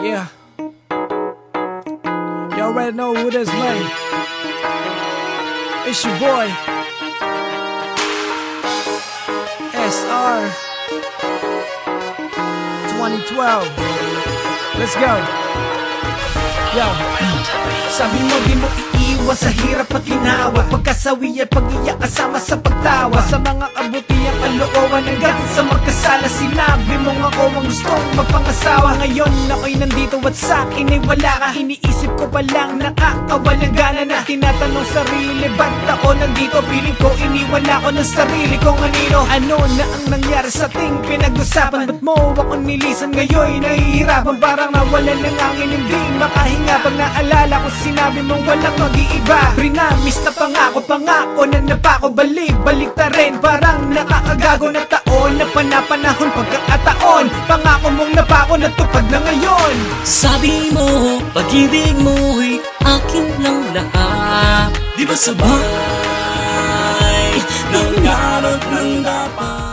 Yeah. You already know who this, man. It's your boy SR 2012. Let's go. Yo. Sabi mo di mo iiwas sa hirap at ginawa, pagkasawi at pag-iyak kasama sa pagtawa, sa mga kabutihang kalooban hanggang sa magkasala. Sinabi mong ako ang gustong magpangasawa. Ngayon ako'y nandito at sa'kin ay wala ka. Iniisip ko pa lang nakakawalang gana na. Tinatanong sarili, ba't ako nandito? Piling ko iniwan ako ng sarili kong anino. Ano na ang nangyari sa ating pinag-usapan? Ba't mo ako nilisan ngayon? Nahihirapan, parang nawalan ng hangin, hindi makahinga. Pag naalala ko sinabi mong walang mag-iiba, prinamis na pangako na napako. Balik ta rin, parang nakakagago na taon na panapanahon pagkakataon. Pangako mong napako natupad na ngayon. Sabi mo, pag-ibig mo'y akin lang lahat. Di ba sabay, nangarap ng dapat